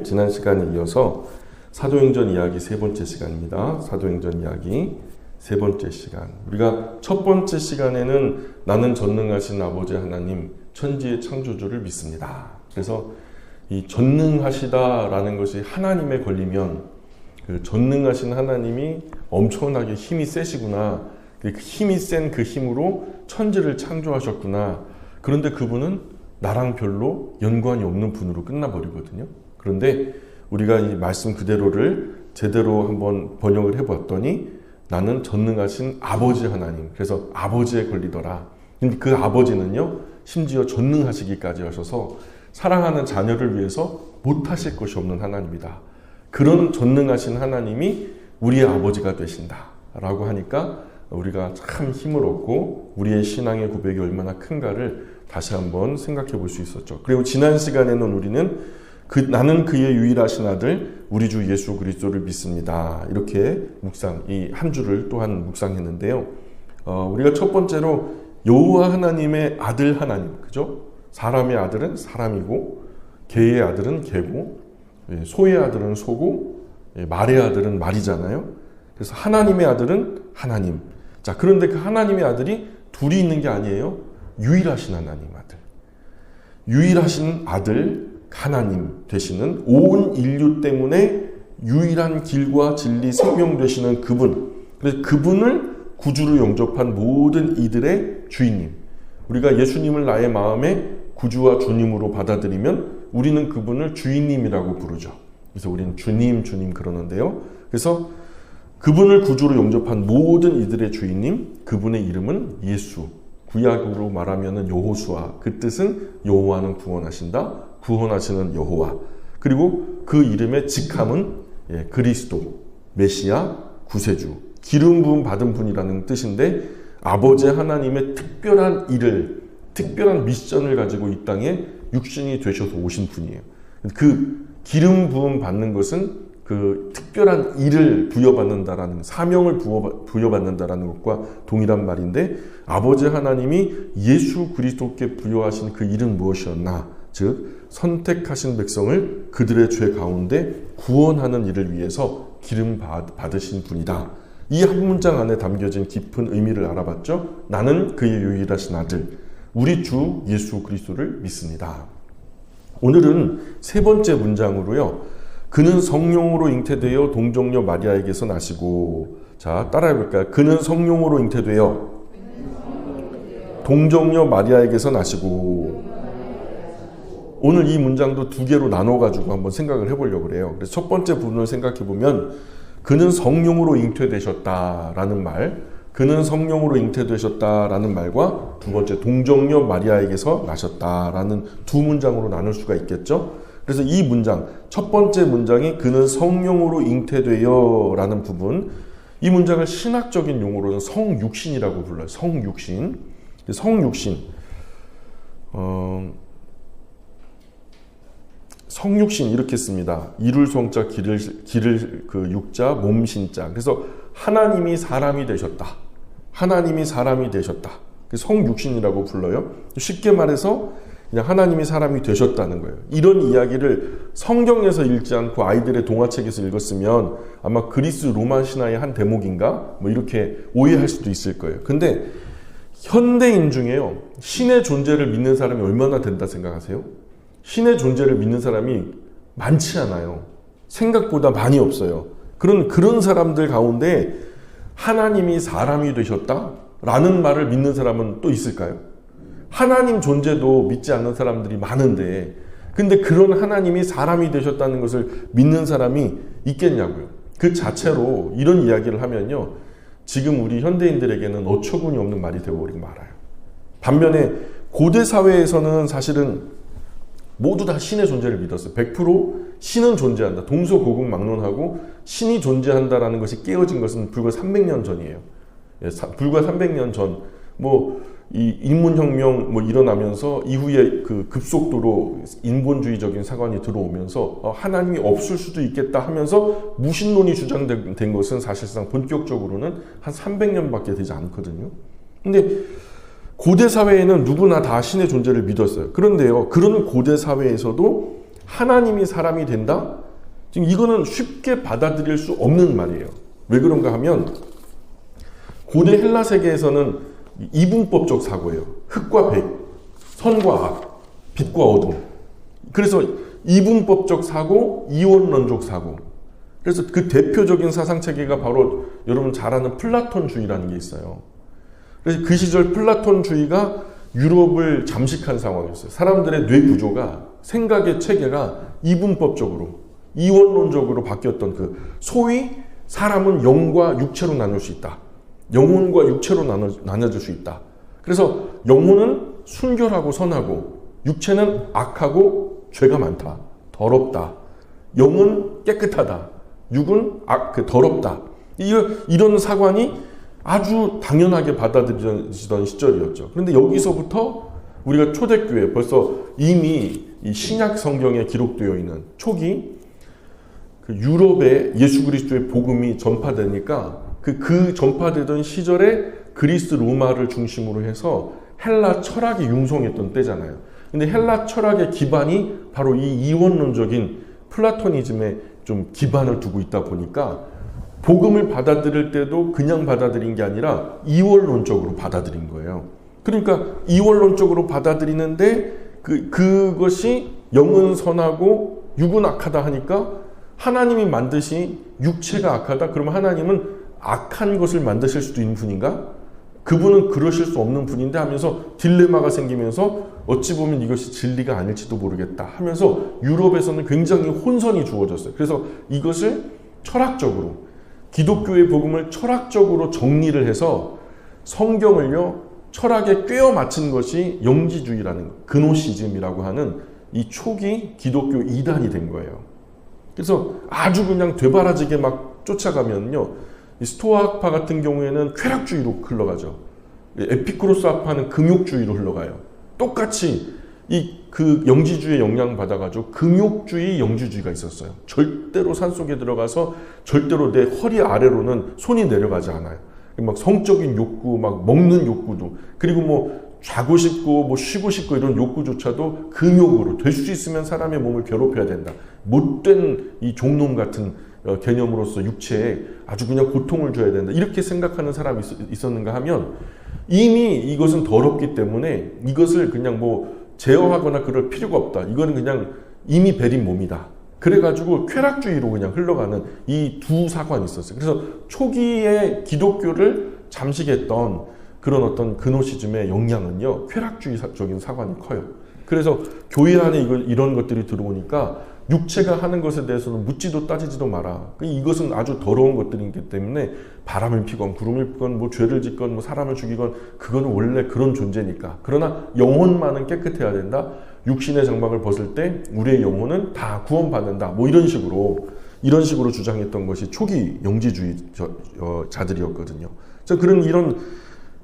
지난 시간에 이어서 사도행전 이야기 세 번째 시간입니다. 사도행전 이야기 세 번째 시간. 우리가 첫 번째 시간에는 나는 전능하신 아버지 하나님 천지의 창조주를 믿습니다. 그래서 이 전능하시다라는 것이 하나님에 걸리면 그 전능하신 하나님이 엄청나게 힘이 세시구나. 그 힘이 센 그 힘으로 천지를 창조하셨구나. 그런데 그분은 나랑 별로 연관이 없는 분으로 끝나버리거든요. 그런데 우리가 이 말씀 그대로를 제대로 한번 번역을 해봤더니 나는 전능하신 아버지 하나님. 그래서 아버지에 걸리더라. 근데 그 아버지는요, 심지어 전능하시기까지 하셔서 사랑하는 자녀를 위해서 못하실 것이 없는 하나님이다. 그런 전능하신 하나님이 우리의 아버지가 되신다 라고 하니까 우리가 참 힘을 얻고 우리의 신앙의 고백이 얼마나 큰가를 다시 한번 생각해 볼 수 있었죠. 그리고 지난 시간에는 우리는 나는 그의 유일하신 아들 우리 주 예수 그리스도를 믿습니다. 이렇게 이 한 주를 또한 묵상했는데요. 우리가 첫 번째로 여호와 하나님의 아들 하나님, 그죠? 사람의 아들은 사람이고 개의 아들은 개고 소의 아들은 소고 말의 아들은 말이잖아요. 그래서 하나님의 아들은 하나님. 자, 그런데 그 하나님의 아들이 둘이 있는 게 아니에요. 유일하신 하나님 아들. 유일하신 아들 하나님 되시는 온 인류 때문에 유일한 길과 진리 생명 되시는 그분. 그래서 그분을 구주로 영접한 모든 이들의 주인님. 우리가 예수님을 나의 마음에 구주와 주님으로 받아들이면 우리는 그분을 주인님이라고 부르죠. 그래서 우리는 주님 그러는데요. 그래서 그분을 구주로 영접한 모든 이들의 주인님, 그분의 이름은 예수. 구약으로 말하면 여호수아. 그 뜻은 여호와는 구원하신다. 구원하시는 여호와. 그리고 그 이름의 직함은 그리스도, 메시아, 구세주. 기름 부음 받은 분이라는 뜻인데 아버지 하나님의 특별한 일을, 특별한 미션을 가지고 이 땅에 육신이 되셔서 오신 분이에요. 그 기름 부음 받는 것은 그 특별한 일을 부여받는다라는, 사명을 부여받는다라는 것과 동일한 말인데 아버지 하나님이 예수 그리스도께 부여하신 그 일은 무엇이었나? 즉 선택하신 백성을 그들의 죄 가운데 구원하는 일을 위해서 기름 받으신 분이다. 이 한 문장 안에 담겨진 깊은 의미를 알아봤죠. 나는 그의 유일하신 아들 우리 주 예수 그리스도를 믿습니다. 오늘은 세 번째 문장으로요. 그는 성령으로 잉태되어 동정녀 마리아에게서 나시고. 자, 따라해볼까요? 그는 성령으로 잉태되어 동정녀 마리아에게서 나시고. 오늘 이 문장도 두 개로 나눠가지고 한번 생각을 해보려고 그래요. 그래서 첫 번째 부분을 생각해보면 그는 성령으로 잉태되셨다라는 말, 그는 성령으로 잉태되셨다라는 말과 두 번째 동정녀 마리아에게서 나셨다라는 두 문장으로 나눌 수가 있겠죠. 그래서 이 문장, 첫 번째 문장이 그는 성령으로 잉태되어 라는 부분, 이 문장을 신학적인 용어로는 성육신이라고 불러요. 성육신. 성육신 이렇게 씁니다. 이룰 성자 기를 그 육자 몸신자. 그래서 하나님이 사람이 되셨다. 하나님이 사람이 되셨다. 성육신이라고 불러요. 쉽게 말해서 그냥 하나님이 사람이 되셨다는 거예요. 이런 이야기를 성경에서 읽지 않고 아이들의 동화책에서 읽었으면 아마 그리스 로마 신화의 한 대목인가? 뭐 이렇게 오해할 수도 있을 거예요. 근데 현대인 중에요. 신의 존재를 믿는 사람이 얼마나 된다 생각하세요? 신의 존재를 믿는 사람이 많지 않아요. 생각보다 많이 없어요. 그런 사람들 가운데 하나님이 사람이 되셨다라는 말을 믿는 사람은 또 있을까요? 하나님 존재도 믿지 않는 사람들이 많은데 근데 그런 하나님이 사람이 되셨다는 것을 믿는 사람이 있겠냐고요. 그 자체로 이런 이야기를 하면요. 지금 우리 현대인들에게는 어처구니 없는 말이 되어버리고 말아요. 반면에 고대 사회에서는 사실은 모두 다 신의 존재를 믿었어요. 100% 신은 존재한다. 동서고금막론하고 신이 존재한다라는 것이 깨어진 것은 불과 300년 전이에요. 불과 300년 전 이 인문혁명 일어나면서 이후에 그 급속도로 인본주의적인 사관이 들어오면서 하나님이 없을 수도 있겠다 하면서 무신론이 주장된 것은 사실상 본격적으로는 한 300년밖에 되지 않거든요. 근데 고대 사회에는 누구나 다 신의 존재를 믿었어요. 그런데요, 그런 고대 사회에서도 하나님이 사람이 된다? 지금 이거는 쉽게 받아들일 수 없는 말이에요. 왜 그런가 하면 고대 헬라 세계에서는 이분법적 사고예요. 흑과 백, 선과 악, 빛과 어둠. 그래서 이분법적 사고, 이원론적 사고. 그래서 그 대표적인 사상 체계가 바로 여러분 잘 아는 플라톤주의라는 게 있어요. 그래서 그 시절 플라톤주의가 유럽을 잠식한 상황이었어요. 사람들의 뇌 구조가, 생각의 체계가 이분법적으로, 이원론적으로 바뀌었던 그 소위 사람은 영과 육체로 나눌 수 있다. 영혼과 육체로 나눠질 수 있다. 그래서 영혼은 순결하고 선하고 육체는 악하고 죄가 많다. 더럽다. 영은 깨끗하다. 육은 더럽다. 이런 사관이 아주 당연하게 받아들여지던 시절이었죠. 그런데 여기서부터 우리가 초대교회, 벌써 이미 이 신약 성경에 기록되어 있는 초기 그 유럽에 예수 그리스도의 복음이 전파되니까 그 전파되던 시절에 그리스 로마를 중심으로 해서 헬라 철학이 융성했던 때잖아요. 근데 헬라 철학의 기반이 바로 이 이원론적인 플라토니즘에 좀 기반을 두고 있다 보니까 복음을 받아들일 때도 그냥 받아들인 게 아니라 이원론적으로 받아들인 거예요. 그러니까 이원론적으로 받아들이는데 그것이 영은 선하고 육은 악하다 하니까 하나님이 만드신 육체가 악하다? 그러면 하나님은 악한 것을 만드실 수도 있는 분인가? 그분은 그러실 수 없는 분인데 하면서 딜레마가 생기면서 어찌 보면 이것이 진리가 아닐지도 모르겠다 하면서 유럽에서는 굉장히 혼선이 주어졌어요. 그래서 이것을 철학적으로 기독교의 복음을 철학적으로 정리를 해서 성경을요 철학에 꿰어 맞춘 것이 영지주의라는 그노시즘이라고 하는 이 초기 기독교 이단이 된 거예요. 그래서 아주 그냥 되바라지게 막 쫓아가면요 이 스토아파 같은 경우에는 쾌락주의로 흘러가죠. 에피쿠로스 아파는 금욕주의로 흘러가요. 똑같이 그 영지주의에 영향받아가지고 금욕주의, 영지주의가 있었어요. 절대로 산속에 들어가서 절대로 내 허리 아래로는 손이 내려가지 않아요. 막 성적인 욕구, 막 먹는 욕구도, 그리고 뭐 자고 싶고 뭐 쉬고 싶고 이런 욕구조차도 금욕으로 될 수 있으면 사람의 몸을 괴롭혀야 된다. 못된 이 종놈 같은 개념으로서 육체에 아주 그냥 고통을 줘야 된다. 이렇게 생각하는 사람이 있었는가 하면 이미 이것은 더럽기 때문에 이것을 그냥 뭐 제어하거나 그럴 필요가 없다. 이거는 그냥 이미 베린 몸이다. 그래가지고 쾌락주의로 그냥 흘러가는 이 두 사관이 있었어요. 그래서 초기에 기독교를 잠식했던 그런 어떤 그노시즘의 영향은요, 쾌락주의적인 사관이 커요. 그래서 교회 안에 이런 것들이 들어오니까 육체가 하는 것에 대해서는 묻지도 따지지도 마라. 이것은 아주 더러운 것들이기 때문에 바람을 피건 구름을 피건 뭐 죄를 짓건 뭐 사람을 죽이건 그거는 원래 그런 존재니까. 그러나 영혼만은 깨끗해야 된다. 육신의 장막을 벗을 때 우리의 영혼은 다 구원받는다. 뭐 이런 식으로 주장했던 것이 초기 영지주의자들이었거든요. 그런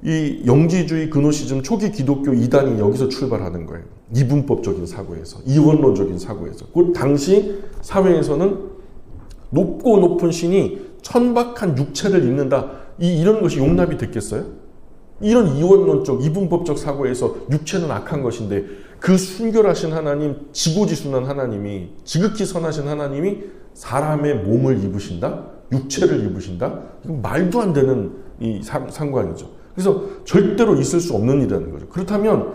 이 영지주의 그노시즘 초기 기독교 이단이 여기서 출발하는 거예요. 이분법적인 사고에서, 이원론적인 사고에서. 그 당시 사회에서는 높고 높은 신이 천박한 육체를 입는다. 이런 것이 용납이 됐겠어요? 이런 이원론적, 이분법적 사고에서 육체는 악한 것인데 그 순결하신 하나님, 지고지순한 하나님이, 지극히 선하신 하나님이 사람의 몸을 입으신다? 육체를 입으신다? 이건 말도 안 되는 이 상관이죠. 그래서 절대로 있을 수 없는 일이라는 거죠. 그렇다면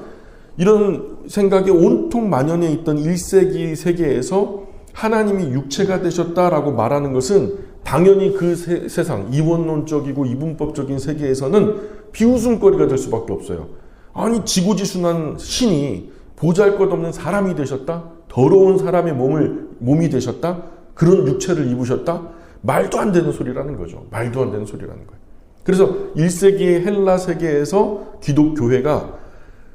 이런 생각에 온통 만연해 있던 1세기 세계에서 하나님이 육체가 되셨다라고 말하는 것은 당연히 그 세상, 이원론적이고 이분법적인 세계에서는 비웃음거리가 될 수밖에 없어요. 아니 지고지순한 신이 보잘것없는 사람이 되셨다? 더러운 사람의 몸이 되셨다? 그런 육체를 입으셨다? 말도 안 되는 소리라는 거죠. 말도 안 되는 소리라는 거예요. 그래서 1세기의 헬라 세계에서 기독교회가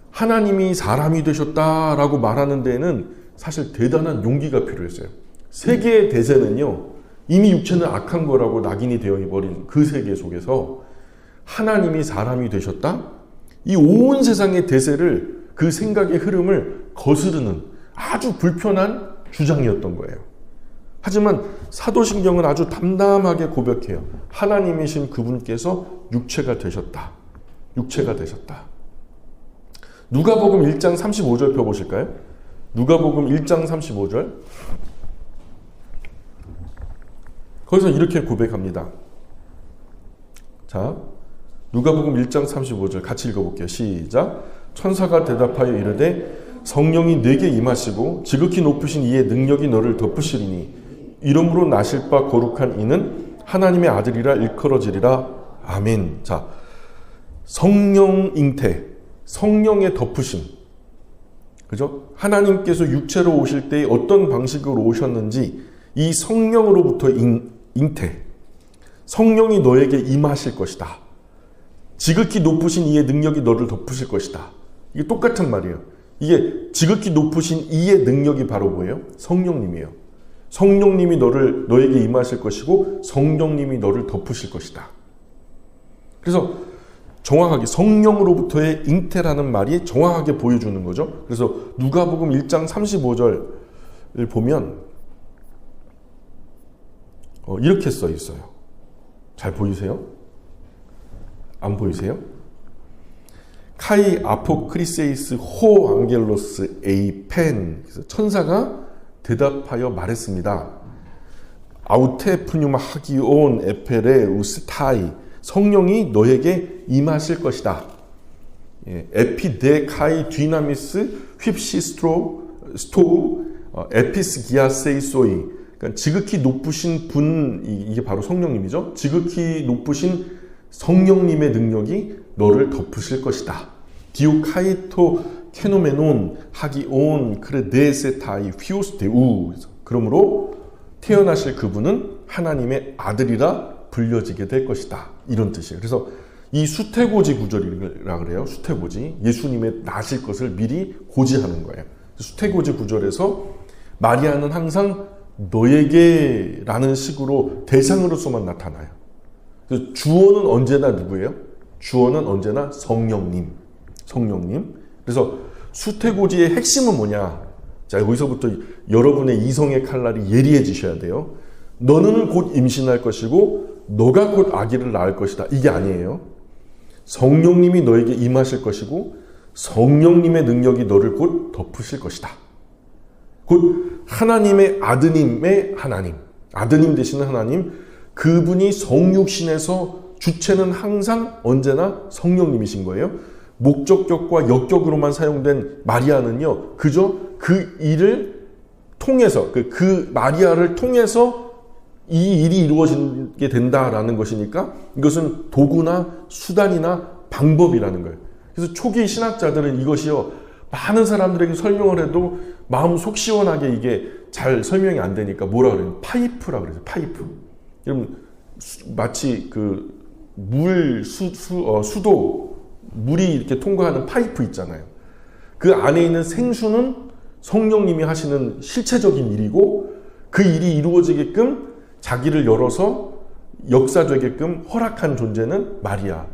하나님이 사람이 되셨다라고 말하는 데에는 사실 대단한 용기가 필요했어요. 세계의 대세는요, 이미 육체는 악한 거라고 낙인이 되어버린 그 세계 속에서 하나님이 사람이 되셨다? 이 온 세상의 대세를, 그 생각의 흐름을 거스르는 아주 불편한 주장이었던 거예요. 하지만 사도신경은 아주 담담하게 고백해요. 하나님이신 그분께서 육체가 되셨다. 육체가 되셨다. 누가복음 1장 35절 펴보실까요? 누가복음 1장 35절. 거기서 이렇게 고백합니다. 자, 누가복음 1장 35절 같이 읽어볼게요. 시작. 천사가 대답하여 이르되 성령이 네게 임하시고 지극히 높으신 이의 능력이 너를 덮으시리니 이름으로 나실 바 거룩한 이는 하나님의 아들이라 일컬어지리라. 아멘. 자, 성령 잉태, 성령의 덮으심. 그죠? 하나님께서 육체로 오실 때 어떤 방식으로 오셨는지 이 성령으로부터 잉태. 성령이 너에게 임하실 것이다. 지극히 높으신 이의 능력이 너를 덮으실 것이다. 이게 똑같은 말이에요. 이게 지극히 높으신 이의 능력이 바로 뭐예요? 성령님이에요. 성령님이 너에게 임하실 것이고 성령님이 너를 덮으실 것이다. 그래서 정확하게 성령으로부터의 잉태라는 말이 정확하게 보여주는 거죠. 그래서 누가복음 1장 35절을 보면 이렇게 써 있어요. 잘 보이세요? 안 보이세요? 카이 아포크리세이스 호 앙겔로스 에이펜. 천사가 대답하여 말했습니다. 아우테 푸뉴마 하기온 에페레 우스타이. 성령이 너에게 임하실 것이다. 에피데카이 디나미스 휩시스토우 에피스 기아세이소이. 그러니까 지극히 높으신 분, 이게 바로 성령님이죠. 지극히 높으신 성령님의 능력이 너를 덮으실 것이다. 디오카이토 케노메논 하기온 크레데세타이 휘오스테우. 그러므로 태어나실 그분은 하나님의 아들이라 불려지게 될 것이다. 이런 뜻이에요. 그래서 이 수태고지 구절이라 그래요. 수태고지. 예수님의 나실 것을 미리 고지하는 거예요. 수태고지 구절에서 마리아는 항상 너에게 라는 식으로 대상으로서만 나타나요. 그래서 주어는 언제나 누구예요? 주어는 언제나 성령님. 성령님. 그래서 수태고지의 핵심은 뭐냐? 자, 여기서부터 여러분의 이성의 칼날이 예리해지셔야 돼요. 너는 곧 임신할 것이고 너가 곧 아기를 낳을 것이다. 이게 아니에요. 성령님이 너에게 임하실 것이고 성령님의 능력이 너를 곧 덮으실 것이다. 곧 하나님의 아드님의 하나님, 아드님 되시는 하나님, 그분이 성육신에서 주체는 항상 언제나 성령님이신 거예요. 목적격과 역격으로만 사용된 마리아는요, 그저 그 일을 통해서, 그 마리아를 통해서 이 일이 이루어지게 된다라는 것이니까 이것은 도구나 수단이나 방법이라는 거예요. 그래서 초기 신학자들은 이것이요, 많은 사람들에게 설명을 해도 마음 속 시원하게 이게 잘 설명이 안 되니까 뭐라 그래요? 파이프라 그래요. 파이프. 여러분, 마치 그 수도, 물이 이렇게 통과하는 파이프 있잖아요. 그 안에 있는 생수는 성령님이 하시는 실체적인 일이고 그 일이 이루어지게끔 자기를 열어서 역사되게끔 허락한 존재는 마리아.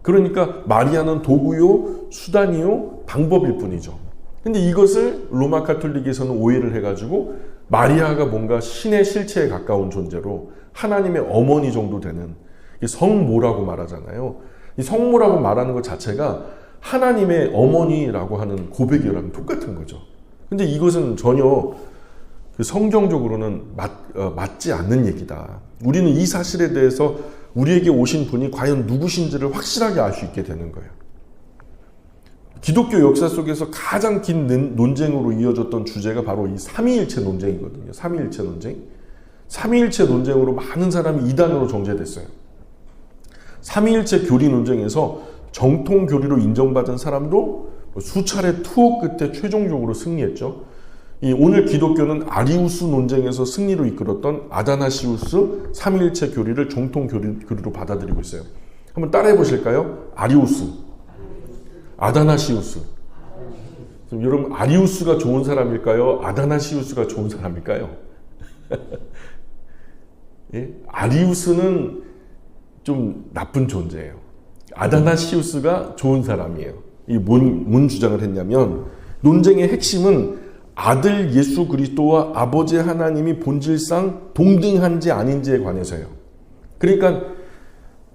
그러니까 마리아는 도구요, 수단이요, 방법일 뿐이죠. 근데 이것을 로마 가톨릭에서는 오해를 해가지고 마리아가 뭔가 신의 실체에 가까운 존재로 하나님의 어머니 정도 되는 성모라고 말하잖아요. 이 성모라고 말하는 것 자체가 하나님의 어머니라고 하는 고백이랑 똑같은 거죠. 근데 이것은 전혀 성경적으로는 맞지 않는 얘기다. 우리는 이 사실에 대해서 우리에게 오신 분이 과연 누구신지를 확실하게 알 수 있게 되는 거예요. 기독교 역사 속에서 가장 긴 논쟁으로 이어졌던 주제가 바로 이 삼위일체 논쟁이거든요. 삼위일체 논쟁. 삼위일체 논쟁으로 많은 사람이 이단으로 정죄됐어요. 삼위일체 교리 논쟁에서 정통 교리로 인정받은 사람도 수차례 투옥 끝에 최종적으로 승리했죠. 오늘 기독교는 아리우스 논쟁에서 승리로 이끌었던 아다나시우스 삼위일체 교리를 정통 교리로 받아들이고 있어요. 한번 따라해 보실까요? 아리우스, 아다나시우스. 여러분, 아리우스가 좋은 사람일까요? 아다나시우스가 좋은 사람일까요? 예? 아리우스는 좀 나쁜 존재예요. 아다나시우스가 좋은 사람이에요. 이 뭔 주장을 했냐면, 논쟁의 핵심은 아들 예수 그리스도와 아버지 하나님이 본질상 동등한지 아닌지에 관해서요. 그러니까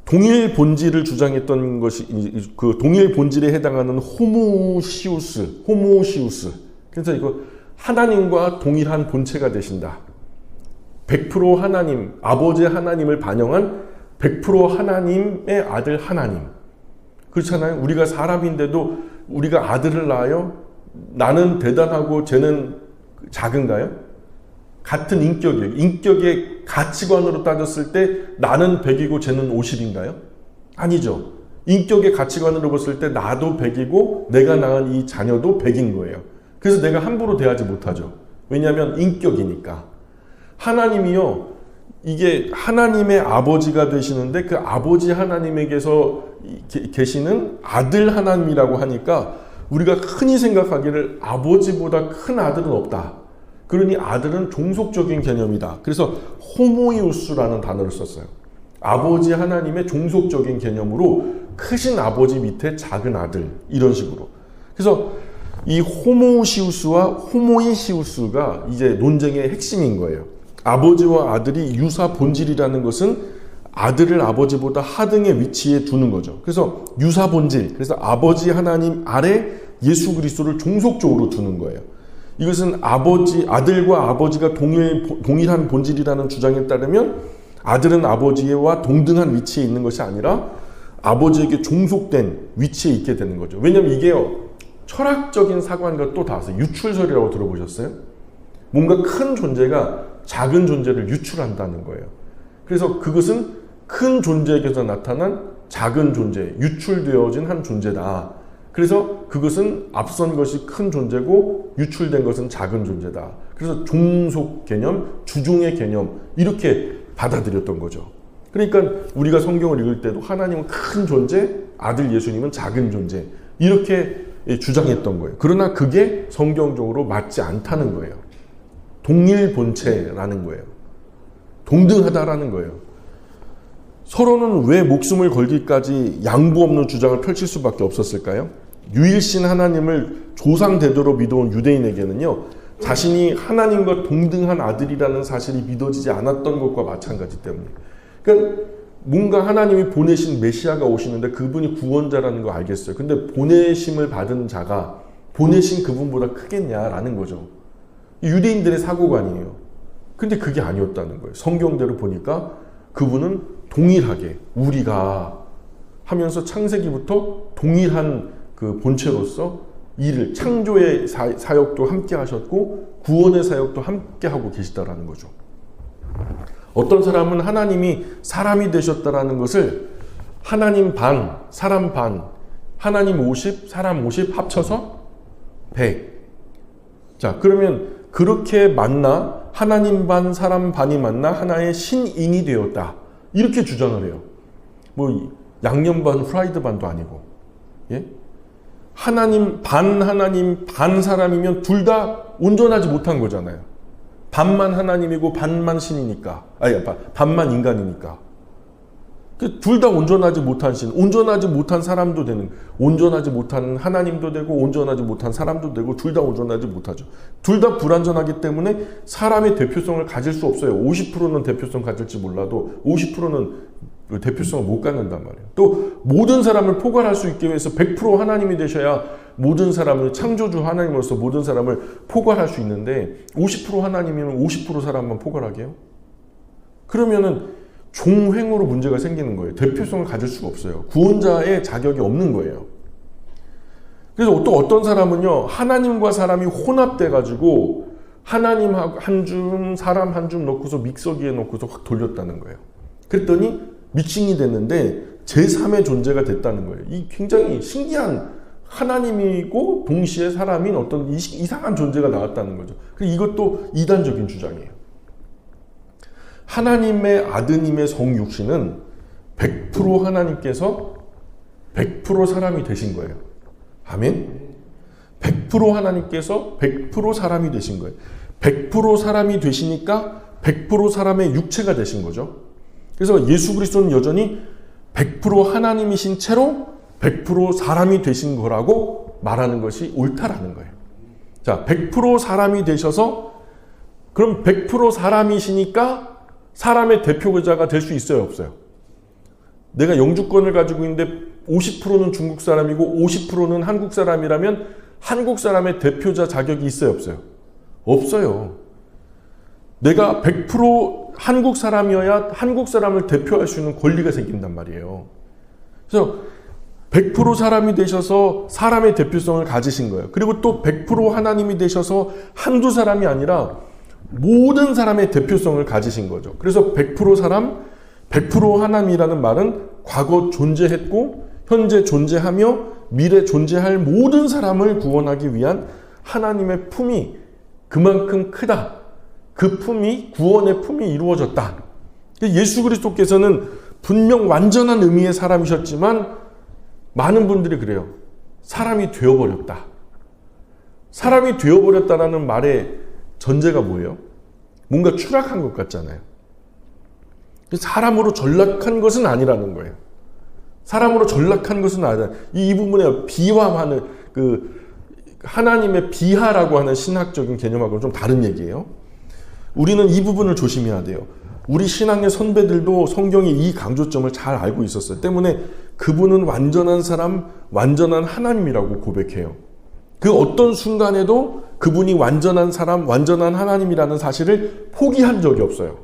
동일 본질을 주장했던 것이 그 동일 본질에 해당하는 호모시우스. 그래서 이거 하나님과 동일한 본체가 되신다. 100% 하나님, 아버지 하나님을 반영한 100% 하나님의 아들 하나님. 그렇잖아요. 우리가 사람인데도 우리가 아들을 낳아요. 나는 대단하고 쟤는 작은가요? 같은 인격이에요. 인격의 가치관으로 따졌을 때 나는 100이고 쟤는 50인가요? 아니죠. 인격의 가치관으로 봤을 때 나도 100이고 내가 낳은 이 자녀도 100인 거예요. 그래서 내가 함부로 대하지 못하죠. 왜냐하면 인격이니까. 하나님이요, 이게 하나님의 아버지가 되시는데 그 아버지 하나님에게서 계시는 아들 하나님이라고 하니까 우리가 흔히 생각하기를 아버지보다 큰 아들은 없다. 그러니 아들은 종속적인 개념이다. 그래서 호모이우스라는 단어를 썼어요. 아버지 하나님의 종속적인 개념으로 크신 아버지 밑에 작은 아들, 이런 식으로. 그래서 이 호모시우스와 호모이시우스가 이제 논쟁의 핵심인 거예요. 아버지와 아들이 유사 본질이라는 것은 아들을 아버지보다 하등의 위치에 두는 거죠. 그래서 유사 본질, 그래서 아버지 하나님 아래 예수 그리스도를 종속적으로 두는 거예요. 이것은 아들과 아버지가 동일한 본질이라는 주장에 따르면 아들은 아버지와 동등한 위치에 있는 것이 아니라 아버지에게 종속된 위치에 있게 되는 거죠. 왜냐하면 이게요, 철학적인 사관과 또 닿아서 유출설이라고 들어보셨어요? 뭔가 큰 존재가 작은 존재를 유출한다는 거예요. 그래서 그것은 큰 존재에게서 나타난 작은 존재, 유출되어진 한 존재다. 그래서 그것은 앞선 것이 큰 존재고 유출된 것은 작은 존재다. 그래서 종속 개념, 주종의 개념, 이렇게 받아들였던 거죠. 그러니까 우리가 성경을 읽을 때도 하나님은 큰 존재, 아들 예수님은 작은 존재, 이렇게 주장했던 거예요. 그러나 그게 성경적으로 맞지 않다는 거예요. 동일 본체라는 거예요. 동등하다라는 거예요. 서로는 왜 목숨을 걸기까지 양보 없는 주장을 펼칠 수밖에 없었을까요? 유일신 하나님을 조상 대대로 믿어온 유대인에게는요, 자신이 하나님과 동등한 아들이라는 사실이 믿어지지 않았던 것과 마찬가지 때문에. 그러니까 뭔가 하나님이 보내신 메시아가 오시는데 그분이 구원자라는 거 알겠어요. 근데 보내심을 받은 자가 보내신 그분보다 크겠냐라는 거죠. 유대인들의 사고관이에요. 근데 그게 아니었다는 거예요. 성경대로 보니까 그분은 동일하게 우리가 하면서 창세기부터 동일한 그 본체로서 일을, 창조의 사역도 함께 하셨고 구원의 사역도 함께 하고 계시다라는 거죠. 어떤 사람은 하나님이 사람이 되셨다라는 것을 하나님 반, 사람 반, 하나님 50, 사람 50 합쳐서 100. 자, 그러면 그렇게 만나 하나님 반, 사람 반이 만나 하나의 신인이 되었다. 이렇게 주장을 해요. 뭐 양념 반, 프라이드 반도 아니고. 예? 하나님 반 사람이면 둘 다 온전하지 못한 거잖아요. 반만 하나님이고 반만 신이니까. 아니, 반만 인간이니까. 둘 다 온전하지 못한 신, 온전하지 못한 사람도 되는, 온전하지 못한 하나님도 되고 온전하지 못한 사람도 되고 둘 다 온전하지 못하죠. 둘 다 불완전하기 때문에 사람의 대표성을 가질 수 없어요. 50%는 대표성 가질지 몰라도 50%는 대표성을 못 갖는단 말이에요. 또 모든 사람을 포괄할 수 있기 위해서 100% 하나님이 되셔야 모든 사람을, 창조주 하나님으로서 모든 사람을 포괄할 수 있는데 50% 하나님이면 50% 사람만 포괄하게 해요? 그러면은 종횡으로 문제가 생기는 거예요. 대표성을 가질 수가 없어요. 구원자의 자격이 없는 거예요. 그래서 또 어떤 사람은요, 하나님과 사람이 혼합돼가지고 하나님 한 줌, 사람 한 줌 넣고서 믹서기에 넣고서 확 돌렸다는 거예요. 그랬더니 믹싱이 됐는데 제3의 존재가 됐다는 거예요. 이 굉장히 신기한, 하나님이고 동시에 사람인 어떤 이상한 존재가 나왔다는 거죠. 이것도 이단적인 주장이에요. 하나님의 아드님의 성육신은 100% 하나님께서 100% 사람이 되신 거예요. 아멘? 100% 하나님께서 100% 사람이 되신 거예요. 100% 사람이 되시니까 100% 사람의 육체가 되신 거죠. 그래서 예수 그리스도는 여전히 100% 하나님이신 채로 100% 사람이 되신 거라고 말하는 것이 옳다라는 거예요. 자, 100% 사람이 되셔서 그럼 100% 사람이시니까 사람의 대표자가 될 수 있어요, 없어요? 내가 영주권을 가지고 있는데 50%는 중국 사람이고 50%는 한국 사람이라면 한국 사람의 대표자 자격이 있어요, 없어요? 없어요. 내가 100% 한국 사람이어야 한국 사람을 대표할 수 있는 권리가 생긴단 말이에요. 그래서 100% 사람이 되셔서 사람의 대표성을 가지신 거예요. 그리고 또 100% 하나님이 되셔서 한두 사람이 아니라 모든 사람의 대표성을 가지신 거죠. 그래서 100% 사람, 100% 하나님이라는 말은 과거 존재했고 현재 존재하며 미래 존재할 모든 사람을 구원하기 위한 하나님의 품이 그만큼 크다. 그 품이, 구원의 품이 이루어졌다. 예수 그리스도께서는 분명 완전한 의미의 사람이셨지만 많은 분들이 그래요. 사람이 되어버렸다. 사람이 되어버렸다라는 말의 전제가 뭐예요? 뭔가 추락한 것 같잖아요. 사람으로 전락한 것은 아니라는 거예요. 사람으로 전락한 것은 아니라 이 부분에 비화하는 하나님의 비하라고 하는 신학적인 개념하고는 좀 다른 얘기예요. 우리는 이 부분을 조심해야 돼요. 우리 신앙의 선배들도 성경의 이 강조점을 잘 알고 있었어요. 때문에 그분은 완전한 사람, 완전한 하나님이라고 고백해요. 그 어떤 순간에도 그분이 완전한 사람, 완전한 하나님이라는 사실을 포기한 적이 없어요.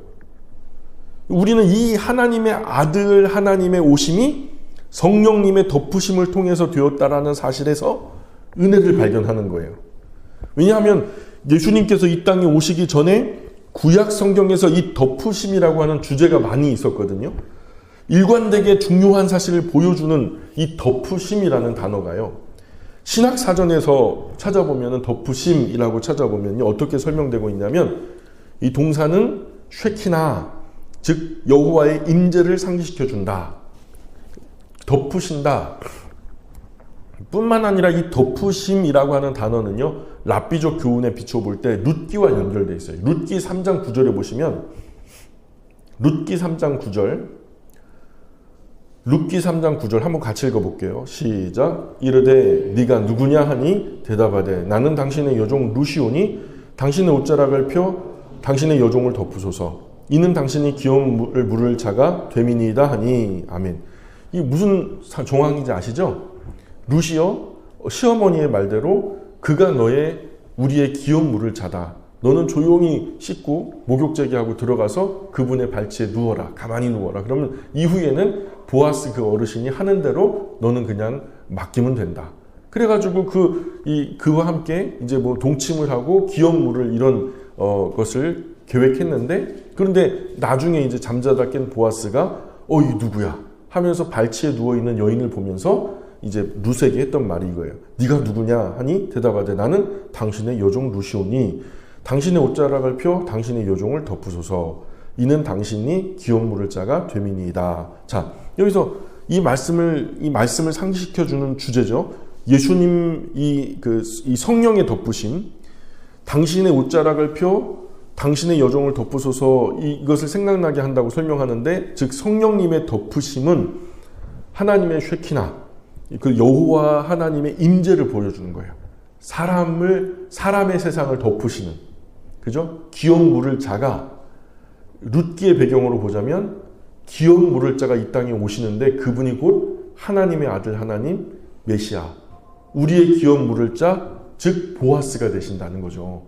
우리는 이 하나님의 아들 하나님의 오심이 성령님의 덮으심을 통해서 되었다라는 사실에서 은혜를 발견하는 거예요. 왜냐하면 예수님께서 이 땅에 오시기 전에 구약 성경에서 이 덮으심이라고 하는 주제가 많이 있었거든요. 일관되게 중요한 사실을 보여주는 이 덮으심이라는 단어가요. 신학사전에서 찾아보면 덮으심이라고 찾아보면 어떻게 설명되고 있냐면 이 동사는 쉐키나, 즉 여호와의 임재를 상기시켜 준다. 덮으신다. 뿐만 아니라 이 덮으심이라고 하는 단어는요. 랍비족 교훈에 비춰볼 때 룻기와 연결되어 있어요. 룻기 3장 9절에 보시면 룻기 3장 9절 한번 같이 읽어볼게요. 시작. 이르되 네가 누구냐 하니 대답하되 나는 당신의 여종 루시오니 당신의 옷자락을 펴 당신의 여종을 덮으소서. 이는 당신이 귀여운 물을 물을 자가 되미니이다 하니. 아멘. 이 무슨 정황인지 아시죠? 루시오 시어머니의 말대로 그가 우리의 귀여운 물을 자다. 너는 조용히 씻고 목욕제기하고 들어가서 그분의 발치에 누워라. 가만히 누워라. 그러면 이후에는 보아스 그 어르신이 하는 대로 너는 그냥 맡기면 된다. 그래가지고 그와 함께 이제 뭐 동침을 하고 귀여운 물을 이런 것을 계획했는데, 그런데 나중에 이제 잠자다 깬 보아스가 이 누구야 하면서 발치에 누워있는 여인을 보면서 이제 룻에게 했던 말이 이거예요. 네가 누구냐 하니 대답하되 나는 당신의 여종 루시오니 당신의 옷자락을 펴 당신의 여종을 덮으소서. 이는 당신이 귀여운 물을 자가 되미니이다. 자, 여기서 이 말씀을 상기시켜주는 주제죠. 예수님 이 성령의 덮으심, 당신의 옷자락을 펴 당신의 여종을 덮으소서, 이것을 생각나게 한다고 설명하는데, 즉 성령님의 덮으심은 하나님의 쉐키나, 그 여호와 하나님의 임재를 보여주는 거예요. 사람의 세상을 덮으시는, 그죠? 귀여운 물을 자가, 룻기의 배경으로 보자면 귀여운 물을 자가 이 땅에 오시는데 그분이 곧 하나님의 아들 하나님 메시아, 우리의 귀여운 물을 자, 즉 보아스가 되신다는 거죠.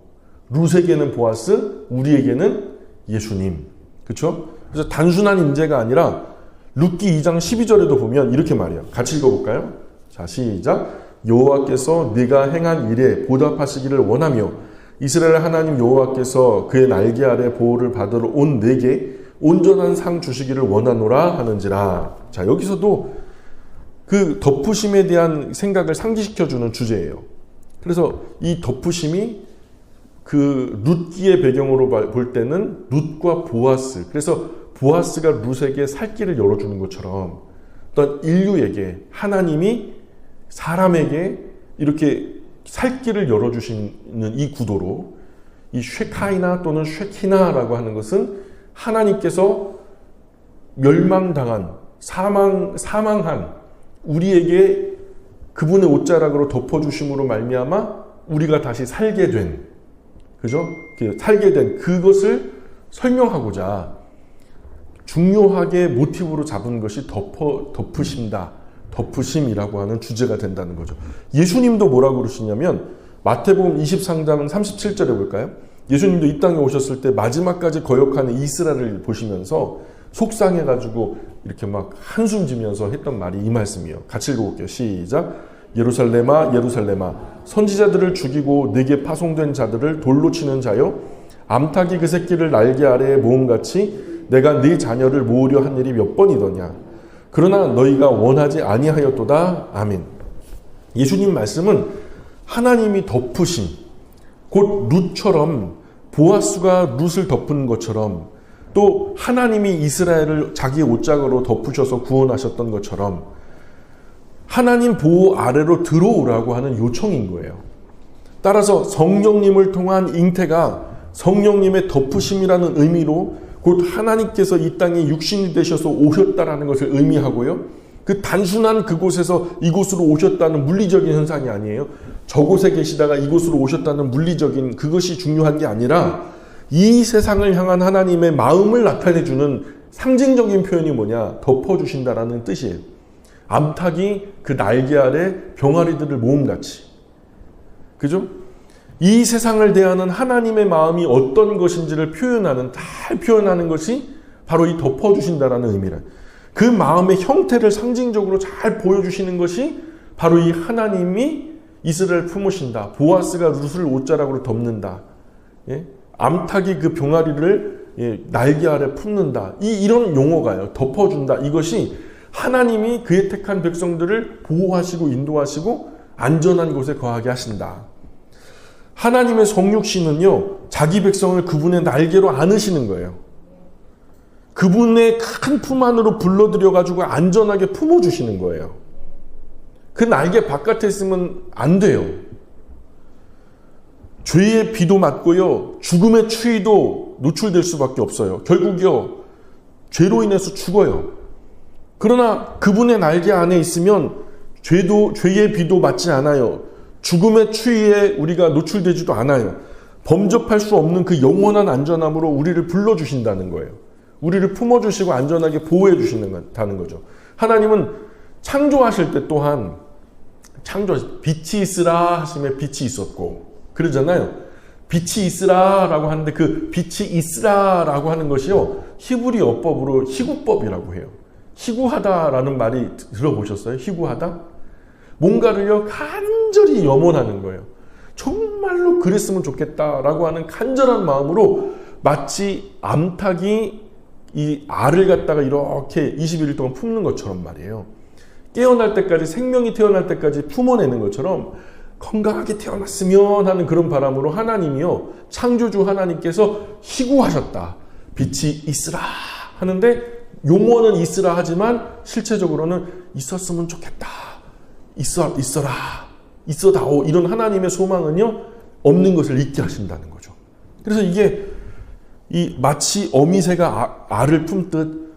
룻에게는 보아스, 우리에게는 예수님. 그렇죠? 그래서 단순한 임재가 아니라 룻기 2장 12절에도 보면 이렇게 말해요. 같이 읽어볼까요? 자, 시작. 여호와께서 네가 행한 일에 보답하시기를 원하며 이스라엘 하나님 여호와께서 그의 날개 아래 보호를 받으러 온 내게 온전한 상 주시기를 원하노라 하는지라. 자, 여기서도 그 덮으심에 대한 생각을 상기시켜주는 주제예요. 그래서 이 덮으심이 그 룻기의 배경으로 볼 때는 룻과 보아스, 그래서 보아스가 룻에게 살 길을 열어주는 것처럼 어떤 인류에게 하나님이 사람에게 이렇게 살 길을 열어주시는 이 구도로, 이 쉐카이나 또는 쉐키나라고 하는 것은 하나님께서 멸망당한 사망한 우리에게 그분의 옷자락으로 덮어주심으로 말미암아 우리가 다시 살게 된, 그죠? 살게 된 그것을 설명하고자 중요하게 모티브로 잡은 것이 덮으심이라고 하는 주제가 된다는 거죠. 예수님도 뭐라고 그러시냐면 마태복음 23장 37절에 볼까요? 예수님도 이 땅에 오셨을 때 마지막까지 거역하는 이스라엘을 보시면서 속상해가지고 이렇게 막 한숨 지면서 했던 말이 이 말씀이에요. 같이 읽어볼게요. 시작. 예루살렘아 예루살렘아 선지자들을 죽이고 네게 파송된 자들을 돌로 치는 자여 암탉이 그 새끼를 날개 아래에 모음같이 내가 네 자녀를 모으려 한 일이 몇 번이더냐. 그러나 너희가 원하지 아니하였도다. 아멘. 예수님 말씀은 하나님이 덮으신, 곧 룻처럼 보아스가 룻을 덮은 것처럼, 또 하나님이 이스라엘을 자기의 옷자락으로 덮으셔서 구원하셨던 것처럼 하나님 보호 아래로 들어오라고 하는 요청인 거예요. 따라서 성령님을 통한 잉태가 성령님의 덮으심이라는 의미로 곧 하나님께서 이 땅에 육신이 되셔서 오셨다라는 것을 의미하고요. 그 단순한 그곳에서 이곳으로 오셨다는 물리적인 현상이 아니에요. 저곳에 계시다가 이곳으로 오셨다는 물리적인 그것이 중요한 게 아니라 이 세상을 향한 하나님의 마음을 나타내주는 상징적인 표현이 뭐냐? 덮어주신다라는 뜻이에요. 암탉이 그 날개 아래 병아리들을 모음같이. 그죠? 이 세상을 대하는 하나님의 마음이 어떤 것인지를 잘 표현하는 것이 바로 이 덮어주신다라는 의미라. 그 마음의 형태를 상징적으로 잘 보여주시는 것이 바로 이 하나님이 이스라엘 품으신다. 보아스가 룻을 옷자락으로 덮는다. 예? 암탉이 그 병아리를 날개 아래 품는다. 이런 용어가요. 덮어준다. 이것이 하나님이 그의 택한 백성들을 보호하시고 인도하시고 안전한 곳에 거하게 하신다. 하나님의 성육신은요, 자기 백성을 그분의 날개로 안으시는 거예요. 그분의 큰 품 안으로 불러들여가지고 안전하게 품어주시는 거예요. 그 날개 바깥에 있으면 안 돼요. 죄의 비도 맞고요, 죽음의 추위도 노출될 수밖에 없어요. 결국요, 죄로 인해서 죽어요. 그러나 그분의 날개 안에 있으면 죄의 비도 맞지 않아요. 죽음의 추위에 우리가 노출되지도 않아요. 범접할 수 없는 그 영원한 안전함으로 우리를 불러주신다는 거예요. 우리를 품어주시고 안전하게 보호해 주신다는 거죠. 하나님은 창조하실 때 또한 빛이 있으라 하시면 빛이 있었고 그러잖아요. 빛이 있으라라고 하는데 그 빛이 있으라라고 하는 것이요, 히브리 어법으로 희구법이라고 해요. 희구하다라는 말이 들어보셨어요? 희구하다? 뭔가를요 간절히 염원하는 거예요. 정말로 그랬으면 좋겠다라고 하는 간절한 마음으로 마치 암탉이 이 알을 갖다가 이렇게 21일 동안 품는 것처럼 말이에요. 깨어날 때까지, 생명이 태어날 때까지 품어내는 것처럼 건강하게 태어났으면 하는 그런 바람으로 하나님이요, 창조주 하나님께서 희구하셨다. 빛이 있으라 하는데 용어는 있으라 하지만 실체적으로는 있었으면 좋겠다. 있어라. 있어다오. 이런 하나님의 소망은요, 없는 것을 있게 하신다는 거죠. 그래서 이게 마치 어미새가 알을 품듯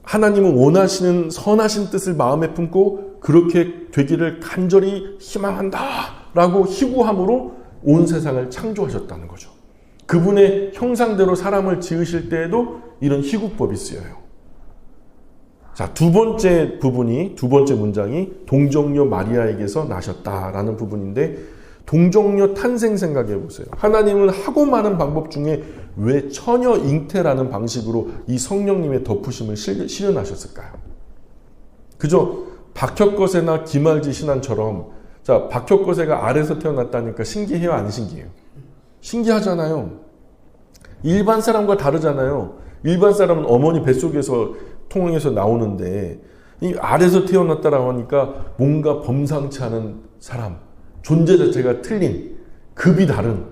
하나님은 원하시는 선하신 뜻을 마음에 품고 그렇게 되기를 간절히 희망한다 라고 희구함으로 온 세상을 창조하셨다는 거죠. 그분의 형상대로 사람을 지으실 때에도 이런 희구법이 쓰여요. 자, 두 번째 문장이 동정녀 마리아에게서 나셨다라는 부분인데, 동정녀 탄생 생각해 보세요. 하나님은 하고 많은 방법 중에 왜 처녀 잉태라는 방식으로 이 성령님의 덮으심을 실현하셨을까요? 그저 박혁거세나 김알지 신앙처럼, 자, 박혁거세가 알에서 태어났다니까 신기해요, 안 신기해요? 신기하잖아요. 일반 사람과 다르잖아요. 일반 사람은 어머니 뱃속에서 통해서 나오는데 이 알에서 태어났다라고 하니까 뭔가 범상치 않은 사람, 존재 자체가 틀린, 급이 다른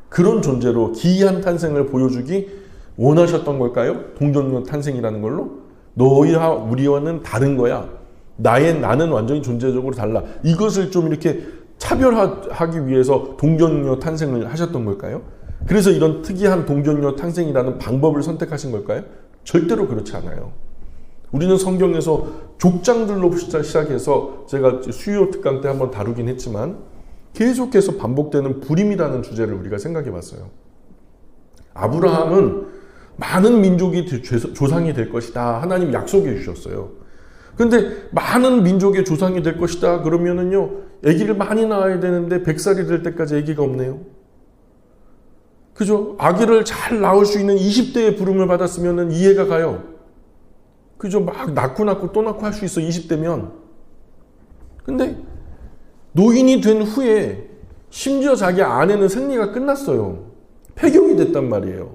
그런 존재로 기이한 탄생을 보여주기 원하셨던 걸까요? 동정녀 탄생이라는 걸로? 너희와 우리와는 다른 거야. 나는 완전히 존재적으로 달라. 이것을 좀 이렇게 차별하기 위해서 동정녀 탄생을 하셨던 걸까요? 그래서 이런 특이한 동정녀 탄생이라는 방법을 선택하신 걸까요? 절대로 그렇지 않아요. 우리는 성경에서 족장들로 시작해서 제가 수요 특강 때 한번 다루긴 했지만 계속해서 반복되는 불임이라는 주제를 우리가 생각해 봤어요. 아브라함은 많은 민족이 조상이 될 것이다. 하나님 약속해 주셨어요. 근데 많은 민족의 조상이 될 것이다 그러면은요, 아기를 많이 낳아야 되는데 100살이 될 때까지 아기가 없네요. 그죠? 아기를 잘 낳을 수 있는 20대의 부름을 받았으면은 이해가 가요. 그죠? 막 낳고 또 낳고 할 수 있어, 20대면. 근데 노인이 된 후에 심지어 자기 아내는 생리가 끝났어요. 폐경이 됐단 말이에요.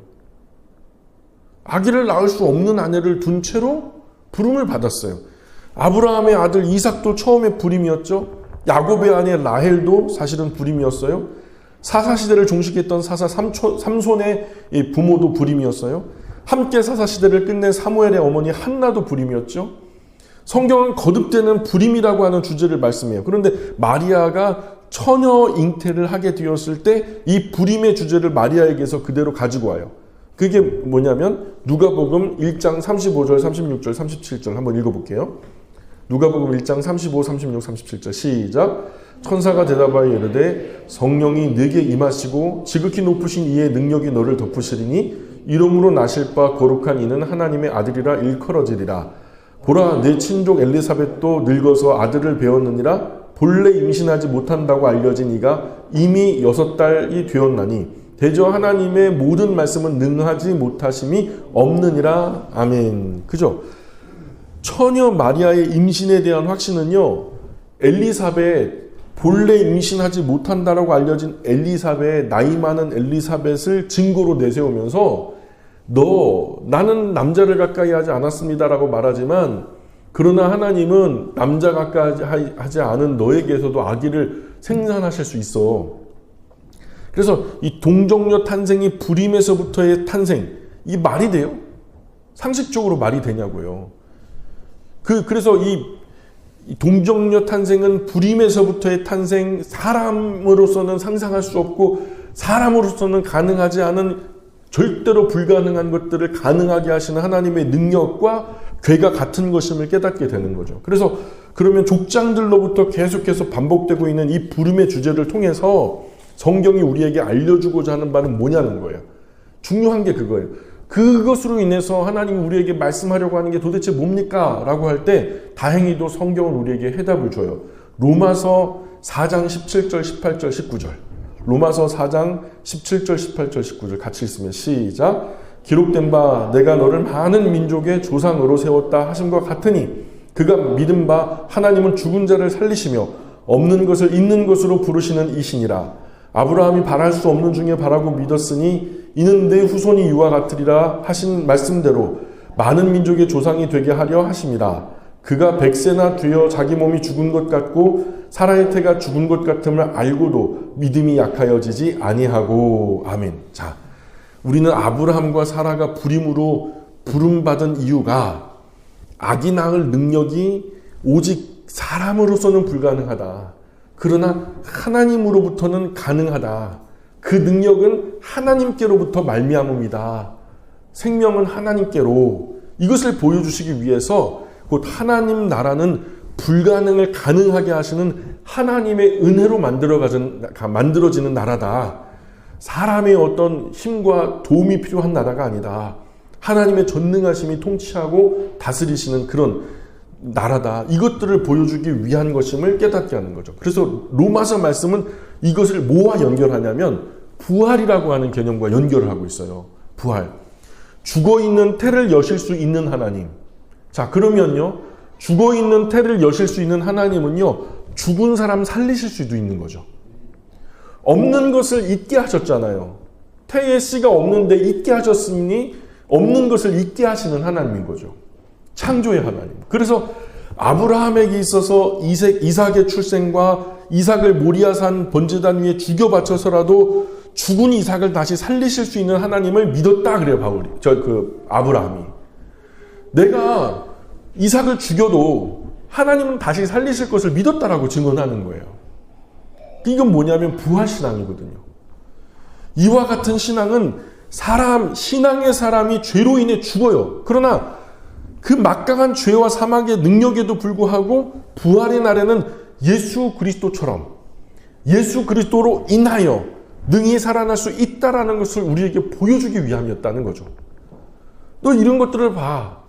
아기를 낳을 수 없는 아내를 둔 채로 부름을 받았어요. 아브라함의 아들 이삭도 처음에 부림이었죠. 야곱의 아내 라헬도 사실은 부림이었어요. 사사시대를 종식했던 사사 삼손의 부모도 부림이었어요. 함께 사사시대를 끝낸 사무엘의 어머니 한나도 부림이었죠. 성경은 거듭되는 부림이라고 하는 주제를 말씀해요. 그런데 마리아가 처녀 잉태를 하게 되었을 때 이 부림의 주제를 마리아에게서 그대로 가지고 와요. 그게 뭐냐면 누가복음 1장 35절, 36절, 37절 한번 읽어볼게요. 누가복음 1장 35, 36, 37절 시작. 천사가 대답하여 이르되 성령이 네게 임하시고 지극히 높으신 이의 능력이 너를 덮으시리니 이름으로 나실 바 거룩한 이는 하나님의 아들이라 일컬어지리라. 보라 내 친족 엘리사벳도 늙어서 아들을 배웠느니라. 본래 임신하지 못한다고 알려진 이가 이미 6달이 되었나니 대저 하나님의 모든 말씀은 능하지 못하심이 없느니라. 아멘. 그죠? 처녀 마리아의 임신에 대한 확신은요, 엘리사벳, 본래 임신하지 못한다라고 알려진 엘리사벳, 나이 많은 엘리사벳을 증거로 내세우면서 나는 남자를 가까이 하지 않았습니다라고 말하지만 그러나 하나님은 남자 가까이 하지 않은 너에게서도 아기를 생산하실 수 있어. 그래서 이 동정녀 탄생이 불임에서부터의 탄생, 이 말이 돼요? 상식적으로 말이 되냐고요. 그래서 이 동정녀 탄생은 불임에서부터의 탄생, 사람으로서는 상상할 수 없고 사람으로서는 가능하지 않은 절대로 불가능한 것들을 가능하게 하시는 하나님의 능력과 괴가 같은 것임을 깨닫게 되는 거죠. 그래서 그러면 족장들로부터 계속해서 반복되고 있는 이 부름의 주제를 통해서 성경이 우리에게 알려주고자 하는 바는 뭐냐는 거예요. 중요한 게 그거예요. 그것으로 인해서 하나님이 우리에게 말씀하려고 하는 게 도대체 뭡니까? 라고 할 때 다행히도 성경은 우리에게 해답을 줘요. 로마서 4장 17절, 18절, 19절. 로마서 4장 17절, 18절, 19절 같이 읽으면 시작. 기록된 바 내가 너를 많은 민족의 조상으로 세웠다 하심과 같으니 그가 믿은 바 하나님은 죽은 자를 살리시며 없는 것을 있는 것으로 부르시는 이시니라. 아브라함이 바랄 수 없는 중에 바라고 믿었으니 이는 내 후손이 이와 같으리라 하신 말씀대로 많은 민족의 조상이 되게 하려 하심이라. 그가 100세나 되어 자기 몸이 죽은 것 같고 사라의 태가 죽은 것 같음을 알고도 믿음이 약하여지지 아니하고. 아멘. 자, 우리는 아브라함과 사라가 부림으로 부름받은 이유가 아기 낳을 능력이 오직 사람으로서는 불가능하다. 그러나 하나님으로부터는 가능하다. 그 능력은 하나님께로부터 말미암음이다. 생명은 하나님께로. 이것을 보여주시기 위해서 곧 하나님 나라는 불가능을 가능하게 하시는 하나님의 은혜로 만들어지는 나라다. 사람의 어떤 힘과 도움이 필요한 나라가 아니다. 하나님의 전능하심이 통치하고 다스리시는 그런 나라다. 이것들을 보여주기 위한 것임을 깨닫게 하는 거죠. 그래서 로마서 말씀은 이것을 뭐와 연결하냐면 부활이라고 하는 개념과 연결을 하고 있어요. 부활. 죽어있는 태를 여실 수 있는 하나님. 자, 그러면요, 죽어있는 태를 여실 수 있는 하나님은요, 죽은 사람 살리실 수도 있는 거죠. 없는 것을 있게 하셨잖아요. 태의 씨가 없는데 있게 하셨으니 없는 것을 있게 하시는 하나님인 거죠. 창조의 하나님. 그래서 아브라함에게 있어서 이삭의 출생과 이삭을 모리아산 번제단 위에 죽여 바쳐서라도 죽은 이삭을 다시 살리실 수 있는 하나님을 믿었다 그래요, 아브라함이. 내가 이삭을 죽여도 하나님은 다시 살리실 것을 믿었다라고 증언하는 거예요. 이건 뭐냐면 부활신앙이거든요. 이와 같은 신앙은 신앙의 사람이 죄로 인해 죽어요. 그러나 그 막강한 죄와 사망의 능력에도 불구하고 부활의 날에는 예수 그리스도처럼 예수 그리스도로 인하여 능히 살아날 수 있다라는 것을 우리에게 보여주기 위함이었다는 거죠. 너 이런 것들을 봐.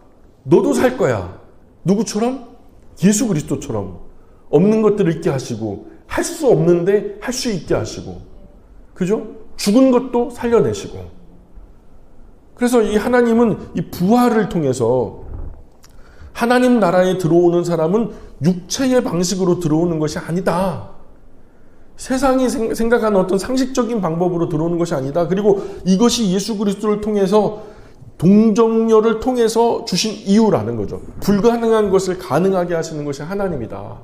너도 살 거야. 누구처럼? 예수 그리스도처럼 없는 것들을 있게 하시고 할 수 없는데 할 수 있게 하시고, 그죠? 죽은 것도 살려내시고. 그래서 이 하나님은 이 부활을 통해서 하나님 나라에 들어오는 사람은 육체의 방식으로 들어오는 것이 아니다. 세상이 생각하는 어떤 상식적인 방법으로 들어오는 것이 아니다. 그리고 이것이 예수 그리스도를 통해서 동정녀를 통해서 주신 이유라는 거죠. 불가능한 것을 가능하게 하시는 것이 하나님이다.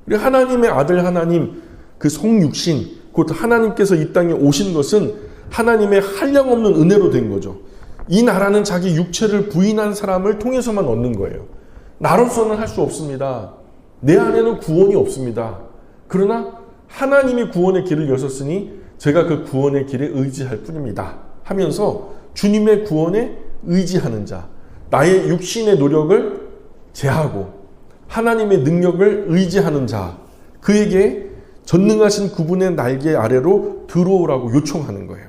그리고 하나님의 아들 하나님, 그 성육신, 곧 하나님께서 이 땅에 오신 것은 하나님의 한량없는 은혜로 된 거죠. 이 나라는 자기 육체를 부인한 사람을 통해서만 얻는 거예요. 나로서는 할 수 없습니다. 내 안에는 구원이 없습니다. 그러나 하나님이 구원의 길을 여셨으니 제가 그 구원의 길에 의지할 뿐입니다 하면서 주님의 구원에 의지하는 자, 나의 육신의 노력을 제하고 하나님의 능력을 의지하는 자, 그에게 전능하신 그분의 날개 아래로 들어오라고 요청하는 거예요.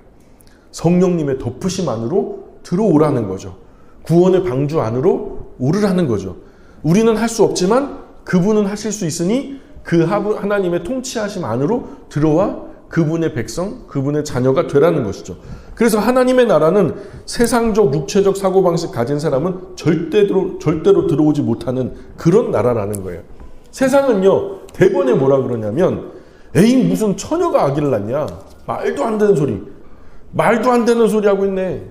성령님의 덮으심 안으로 들어오라는 거죠. 구원의 방주 안으로 오르라는 거죠. 우리는 할 수 없지만 그분은 하실 수 있으니 그 하나님의 통치하심 안으로 들어와 그분의 백성, 그분의 자녀가 되라는 것이죠. 그래서 하나님의 나라는 세상적, 육체적 사고방식 가진 사람은 절대로 들어오지 못하는 그런 나라라는 거예요. 세상은요, 대번에 뭐라 그러냐면, 에이, 무슨 처녀가 아기를 낳냐? 말도 안 되는 소리. 말도 안 되는 소리 하고 있네.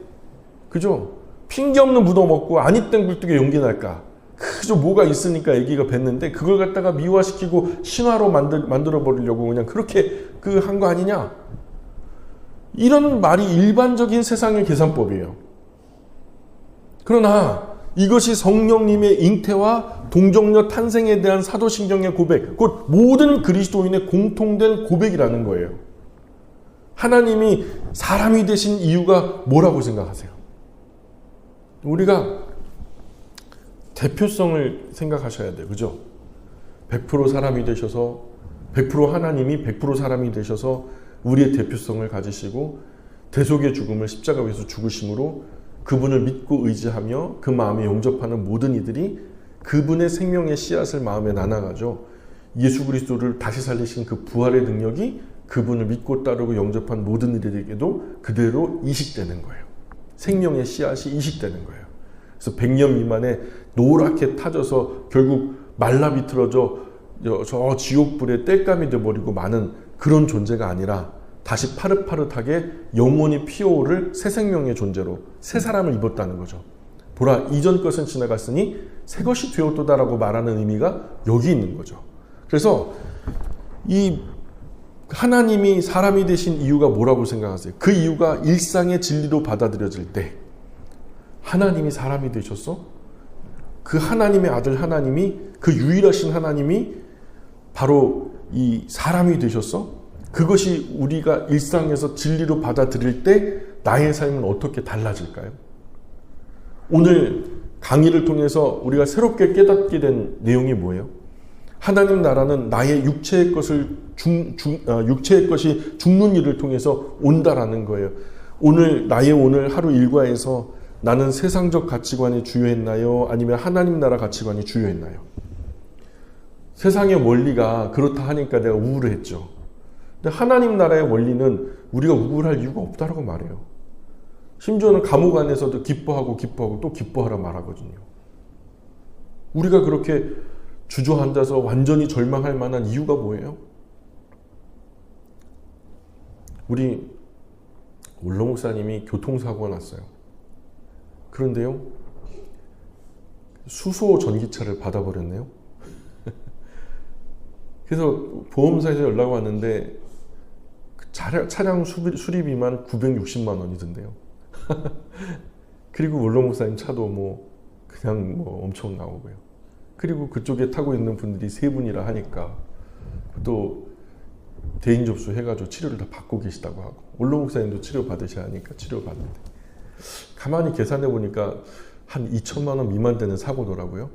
그죠? 핑계 없는 무덤 먹고 아니 땡 굴뚝에 용기 날까? 그저 뭐가 있으니까 아기가 뱉는데 그걸 갖다가 미화시키고 신화로 만들어 버리려고 그냥 그렇게 한 거 아니냐? 이런 말이 일반적인 세상의 계산법이에요. 그러나 이것이 성령님의 잉태와 동정녀 탄생에 대한 사도신경의 고백, 곧 모든 그리스도인의 공통된 고백이라는 거예요. 하나님이 사람이 되신 이유가 뭐라고 생각하세요? 우리가 대표성을 생각하셔야 돼요. 그죠? 100% 사람이 되셔서 100% 하나님이 100% 사람이 되셔서 우리의 대표성을 가지시고 대속의 죽음을 십자가 위에서 죽으심으로 그분을 믿고 의지하며 그 마음에 영접하는 모든 이들이 그분의 생명의 씨앗을 마음에 나눠가죠. 예수 그리스도를 다시 살리신 그 부활의 능력이 그분을 믿고 따르고 영접한 모든 이들에게도 그대로 이식되는 거예요. 생명의 씨앗이 이식되는 거예요. 그래서 100년 미만에 노랗게 타져서 결국 말라 비틀어져 저 지옥불에 땔감이 되어버리고 마는 그런 존재가 아니라 다시 파릇파릇하게 영원히 피어오를 새 생명의 존재로 새 사람을 입었다는 거죠. 보라, 이전 것은 지나갔으니 새 것이 되었도다라고 말하는 의미가 여기 있는 거죠. 그래서 이 하나님이 사람이 되신 이유가 뭐라고 생각하세요? 그 이유가 일상의 진리로 받아들여질 때 하나님이 사람이 되셨어? 그 하나님의 아들 하나님이, 그 유일하신 하나님이 바로 이 사람이 되셨어? 그것이 우리가 일상에서 진리로 받아들일 때 나의 삶은 어떻게 달라질까요? 오늘 강의를 통해서 우리가 새롭게 깨닫게 된 내용이 뭐예요? 하나님 나라는 나의 육체의 것이 죽는 일을 통해서 온다라는 거예요. 오늘 하루 일과에서 나는 세상적 가치관이 주요했나요? 아니면 하나님 나라 가치관이 주요했나요? 세상의 원리가 그렇다 하니까 내가 우울했죠. 근데 하나님 나라의 원리는 우리가 우울할 이유가 없다라고 말해요. 심지어는 감옥 안에서도 기뻐하고 또 기뻐하라 말하거든요. 우리가 그렇게 주저앉아서 완전히 절망할 만한 이유가 뭐예요? 우리 원로 목사님이 교통사고가 났어요. 그런데요, 수소 전기차를 받아버렸네요. 그래서 보험사에서 연락 왔는데 차량 수리비만 960만 원이던데요. 그리고 원로 목사님 차도 그냥 엄청 나오고요. 그리고 그쪽에 타고 있는 분들이 3분이라 하니까 또 대인 접수 해가지고 치료를 다 받고 계시다고 하고, 원로 목사님도 치료 받으셔야 하니까 치료 받는데, 가만히 계산해 보니까 한 2천만 원 미만 되는 사고더라고요.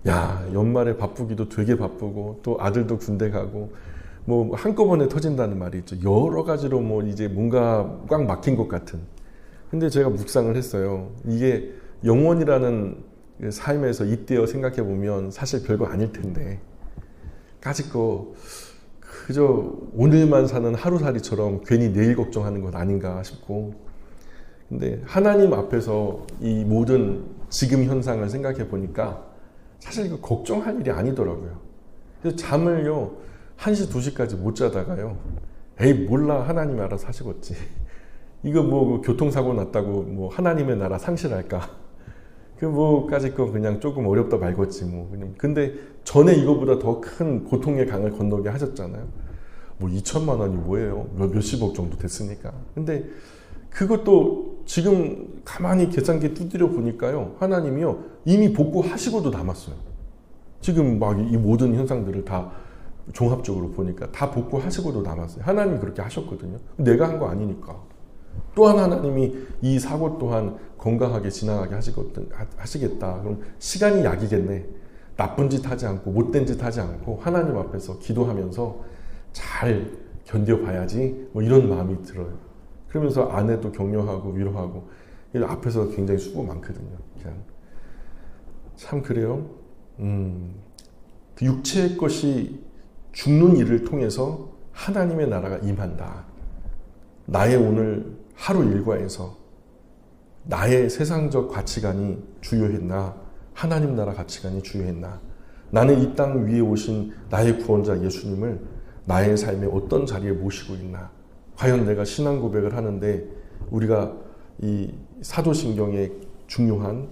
야, 연말에 바쁘기도 되게 바쁘고 또 아들도 군대 가고 한꺼번에 터진다는 말이 있죠. 여러 가지로 이제 뭔가 꽉 막힌 것 같은. 근데 제가 묵상을 했어요. 이게 영원이라는 삶에서 잇대어 생각해 보면 사실 별거 아닐 텐데 까짓 거 그저 오늘만 사는 하루살이처럼 괜히 내일 걱정하는 것 아닌가 싶고, 근데 하나님 앞에서 이 모든 지금 현상을 생각해 보니까 사실 이거 걱정할 일이 아니더라고요. 그래서 잠을요 1시 2시까지 못 자다가요, 에이 몰라 하나님이 알아서 하시겠지, 이거 뭐 교통사고 났다고 뭐 하나님의 나라 상실할까, 그 뭐까짓 거 그냥 조금 어렵다 말겠지 뭐. 근데 전에 이거보다 더 큰 고통의 강을 건너게 하셨잖아요. 뭐 2천만 원이 뭐예요? 몇십억 정도 됐으니까. 근데 그것도 지금 가만히 계산기 두드려 보니까요, 하나님이요 이미 복구하시고도 남았어요. 지금 막 이 모든 현상들을 다 종합적으로 보니까 다 복구하시고도 남았어요. 하나님이 그렇게 하셨거든요. 내가 한 거 아니니까. 또한 하나님이 이 사고 또한 건강하게 지나가게 하시겠다. 그럼 시간이 약이겠네. 나쁜 짓 하지 않고 못된 짓 하지 않고 하나님 앞에서 기도하면서 잘 견뎌봐야지, 뭐 이런 마음이 들어요. 그러면서 아내도 격려하고 위로하고, 앞에서 굉장히 수고 많거든요. 그냥 참 그래요. 그 육체의 것이 죽는 일을 통해서 하나님의 나라가 임한다. 나의 오늘 하루 일과에서 나의 세상적 가치관이 주요했나, 하나님 나라 가치관이 주요했나, 나는 이 땅 위에 오신 나의 구원자 예수님을 나의 삶의 어떤 자리에 모시고 있나, 과연 내가 신앙 고백을 하는데 우리가 이 사도신경의 중요한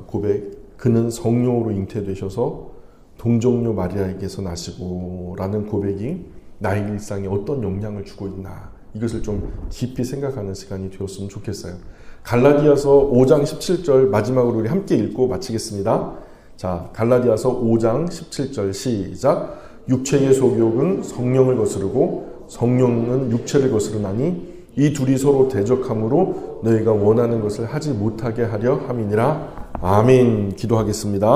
고백, 그는 성령으로 잉태되셔서 동정녀 마리아에게서 나시고 라는 고백이 나의 일상에 어떤 영향을 주고 있나, 이것을 좀 깊이 생각하는 시간이 되었으면 좋겠어요. 갈라디아서 5장 17절 마지막으로 우리 함께 읽고 마치겠습니다. 자, 갈라디아서 5장 17절 시작. 육체의 속욕은 성령을 거스르고 성령은 육체를 거스르나니 이 둘이 서로 대적함으로 너희가 원하는 것을 하지 못하게 하려 함이니라. 아멘. 기도하겠습니다.